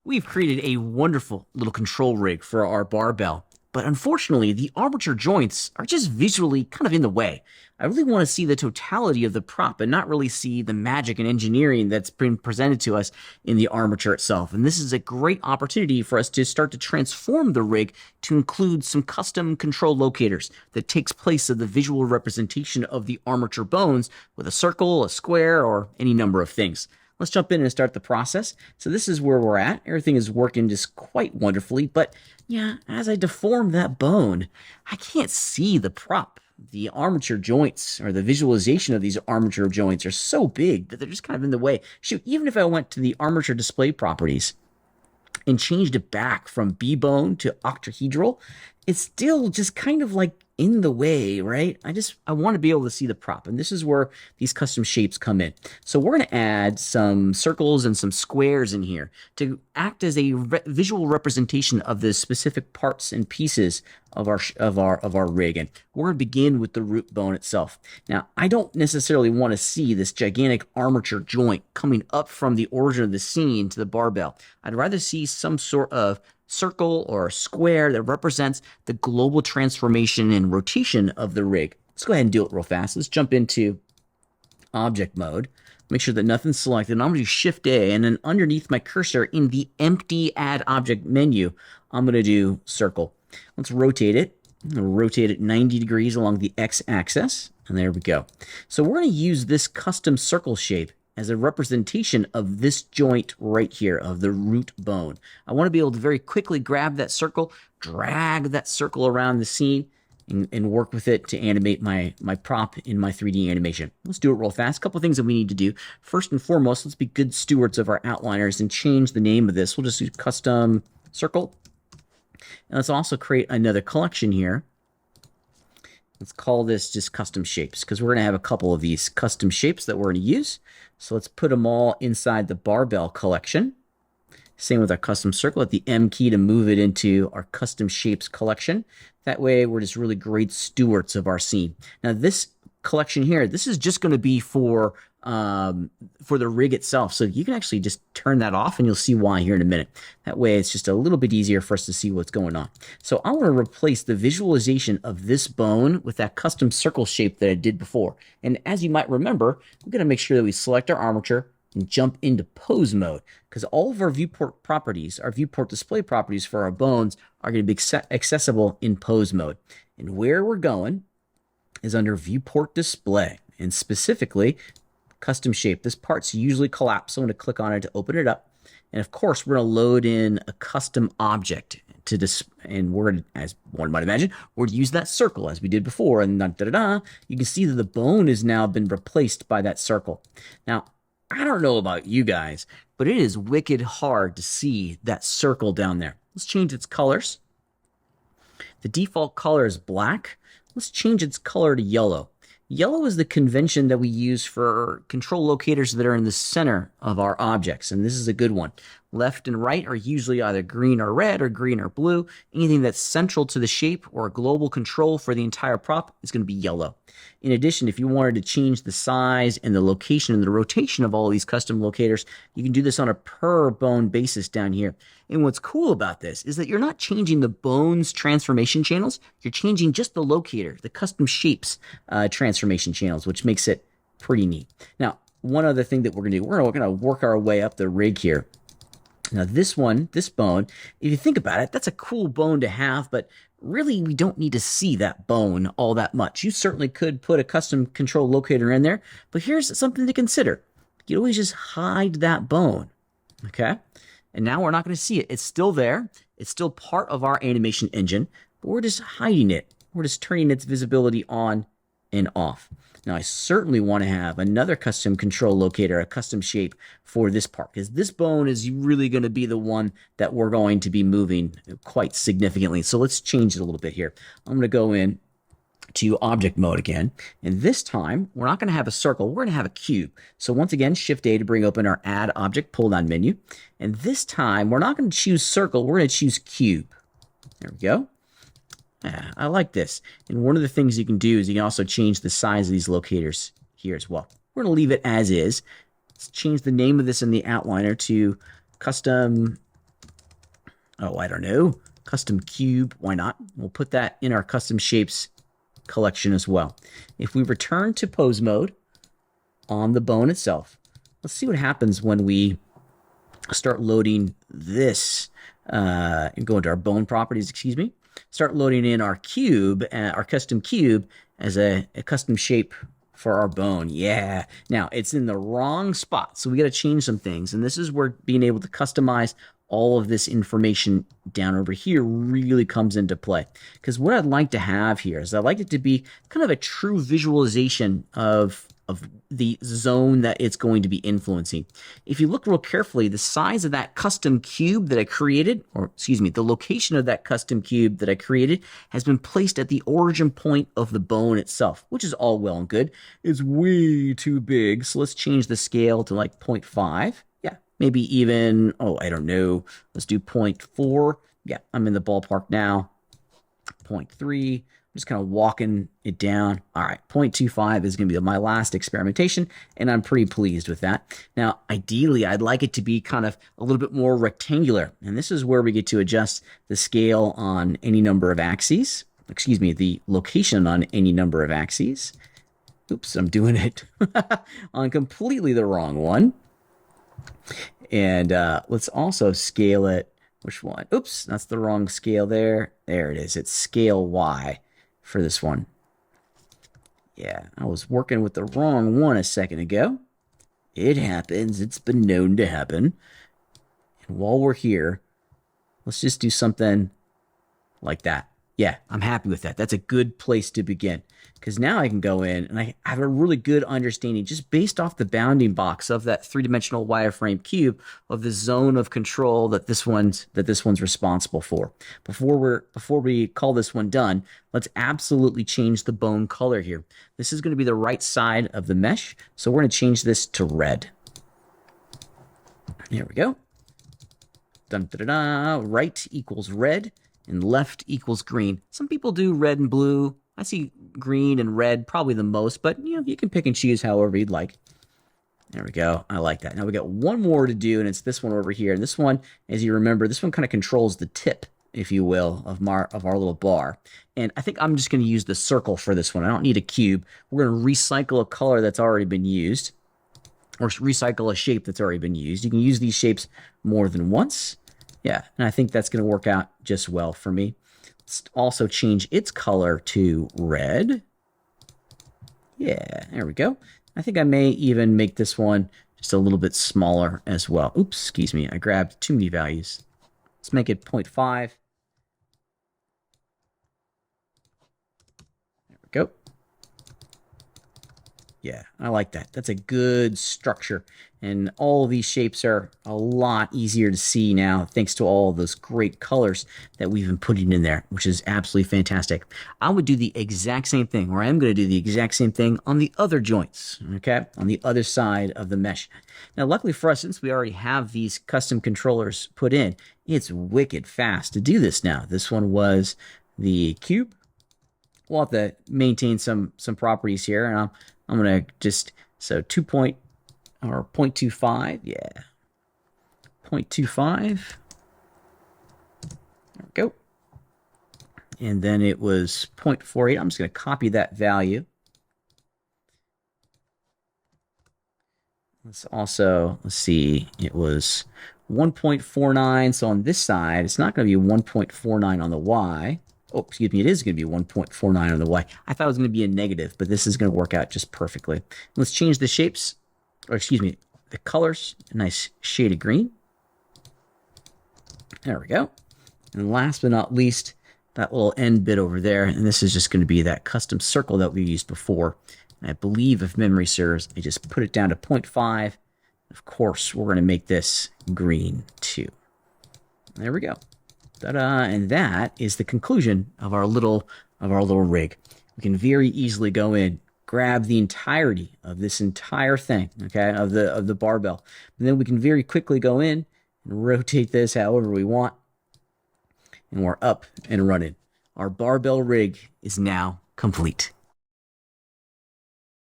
We've created a wonderful little control rig for our barbell, but unfortunately, the armature joints are just visually kind of in the way. I really want to see the totality of the prop and not really see the magic and engineering that's been presented to us in the armature itself. And this is a great opportunity for us to start to transform the rig to include some custom control locators that takes place of the visual representation of the armature bones with a circle, a square, or any number of things. Let's jump in and start the process. So this is where we're at. Everything is working just quite wonderfully, but yeah, as I deform that bone, I can't see the prop. The armature joints or the visualization of these armature joints are so big that they're just kind of in the way. Shoot, even if I went to the armature display properties and changed it back from B-bone to octahedral, it's still just kind of like in the way, right? I want to be able to see the prop, and this is where these custom shapes come in. So we're going to add some circles and some squares in here to act as a visual representation of the specific parts and pieces of our rig, and we're going to begin with the root bone itself. Now, I don't necessarily want to see this gigantic armature joint coming up from the origin of the scene to the barbell. I'd rather see some sort of circle or a square that represents the global transformation and rotation of the rig. Let's go ahead and do it real fast. Let's jump into object mode. Make sure that nothing's selected. And I'm going to do Shift A, and then underneath my cursor in the empty Add Object menu, I'm going to do circle. Let's rotate it. I'm going to rotate it 90 degrees along the X-axis, and there we go. So we're going to use this custom circle shape as a representation of this joint right here, of the root bone. I want to be able to very quickly grab that circle, drag that circle around the scene, and work with it to animate my prop in my 3D animation. Let's do it real fast. A couple things that we need to do. First and foremost, let's be good stewards of our outliners and change the name of this. We'll just do custom circle. And let's also create another collection here. Let's call this just custom shapes, because we're going to have a couple of these custom shapes that we're going to use. So let's put them all inside the barbell collection. Same with our custom circle. At the M key to move it into our custom shapes collection. That way we're just really great stewards of our scene. Now this collection here, this is just going to be for the rig itself. So you can actually just turn that off, and you'll see why here in a minute. That way it's just a little bit easier for us to see what's going on. So I want to replace the visualization of this bone with that custom circle shape that I did before. And as you might remember, we're going to make sure that we select our armature and jump into pose mode, because all of our viewport properties, our viewport display properties for our bones, are going to be accessible in pose mode. And where we're going is under viewport display, and specifically custom shape. This part's usually collapsed, so I'm going to click on it to open it up. And of course, we're going to load in a custom object to this, and we're going to, as one might imagine, we're going to use that circle as we did before. And you can see that the bone has now been replaced by that circle. Now, I don't know about you guys, but it is wicked hard to see that circle down there. Let's change its colors. The default color is black. Let's change its color to yellow. Yellow is the convention that we use for control locators that are in the center of our objects, and this is a good one. Left and right are usually either green or red or green or blue. Anything that's central to the shape or a global control for the entire prop is going to be yellow. In addition, if you wanted to change the size and the location and the rotation of all of these custom locators, you can do this on a per bone basis down here. And what's cool about this is that you're not changing the bone's transformation channels, you're changing just the locator, the custom shapes transformation channels, which makes it pretty neat. Now, one other thing that we're going to do, we're going to work our way up the rig here. Now this bone, if you think about it, that's a cool bone to have, but really we don't need to see that bone all that much. You certainly could put a custom control locator in there, but here's something to consider. You always just hide that bone, okay? And now we're not going to see it. It's still there. It's still part of our animation engine, but we're just hiding it. We're just turning its visibility on and off. Now, I certainly want to have another custom control locator, a custom shape for this part, because this bone is really going to be the one that we're going to be moving quite significantly. So let's change it a little bit here. I'm going to go in to object mode again, and this time we're not going to have a circle, we're going to have a cube. So once again, Shift A to bring open our Add Object pull-down menu, and this time we're not going to choose circle, we're going to choose cube. There we go. Yeah, I like this. And one of the things you can do is you can also change the size of these locators here as well. We're going to leave it as is. Let's change the name of this in the outliner to custom Oh, I don't know. Custom cube, why not? We'll put that in our custom shapes collection as well. If we return to pose mode on the bone itself, let's see what happens when we start loading this and go into our bone properties, excuse me. Start loading in our cube, our custom cube as a custom shape for our bone. Yeah. Now it's in the wrong spot. So we got to change some things. And this is where being able to customize all of this information down over here really comes into play. Because what I'd like to have here is I'd like it to be kind of a true visualization of the zone that it's going to be influencing. If you look real carefully, the size of that custom cube that I created, or excuse me, the location of that custom cube that I created has been placed at the origin point of the bone itself, which is all well and good. It's way too big, so let's change the scale to like 0.5. Yeah, maybe even, oh, I don't know, let's do 0.4. Yeah, I'm in the ballpark now. 0.3. Just kind of walking it down. All right, 0.25 is going to be my last experimentation, and I'm pretty pleased with that. Now, ideally, I'd like it to be kind of a little bit more rectangular, and this is where we get to adjust the scale on any number of axes. Excuse me, the location on any number of axes. Oops, I'm doing it on completely the wrong one. And let's also scale it. Which one? Oops, that's the wrong scale there. There it is. It's scale Y for this one. Yeah, I was working with the wrong one a second ago. It happens. It's been known to happen. And while we're here, let's just do something like that. Yeah, I'm happy with that. That's a good place to begin. Because now I can go in and I have a really good understanding just based off the bounding box of that three-dimensional wireframe cube of the zone of control that this one's responsible for. Before we call this one done, let's absolutely change the bone color here. This is going to be the right side of the mesh, so we're going to change this to red. There we go. Dun, da, da, da. Right equals red and left equals green. Some people do red and blue. I see green and red probably the most, but you know, you can pick and choose however you'd like. There we go. I like that. Now we got one more to do, and it's this one over here. And this one, as you remember, this one kind of controls the tip, if you will, of our little bar. And I think I'm just going to use the circle for this one. I don't need a cube. We're going to recycle a color that's already been used, or recycle a shape that's already been used. You can use these shapes more than once. Yeah, and I think that's going to work out just well for me. Let's also change its color to red. Yeah, there we go. I think I may even make this one just a little bit smaller as well. Oops, excuse me. I grabbed too many values. Let's make it 0.5. There we go. Yeah, I like that. That's a good structure. And all of these shapes are a lot easier to see now, thanks to all of those great colors that we've been putting in there, which is absolutely fantastic. I would do the exact same thing, or I am going to do the exact same thing on the other joints, okay, on the other side of the mesh. Now, luckily for us, since we already have these custom controllers put in, it's wicked fast to do this now. This one was the cube. We'll have to maintain some properties here, and I'm going to just, so 0.25, yeah. 0.25. There we go. And then it was 0.48. I'm just going to copy that value. Let's see, it was 1.49. So on this side, it's not going to be 1.49 on the Y. Oh, excuse me, it is going to be 1.49 on the Y. I thought it was going to be a negative, but this is going to work out just perfectly. Let's change the shapes, or excuse me, the colors. A nice shade of green. There we go. And last but not least, that little end bit over there. And this is just going to be that custom circle that we used before. And I believe, if memory serves, I just put it down to 0.5. Of course, we're going to make this green too. There we go. Ta-da! And that is the conclusion of our little rig. We can very easily go in, grab the entirety of this entire thing, okay, of the barbell, and then we can very quickly go in and rotate this however we want, and we're up and running. Our barbell rig is now complete.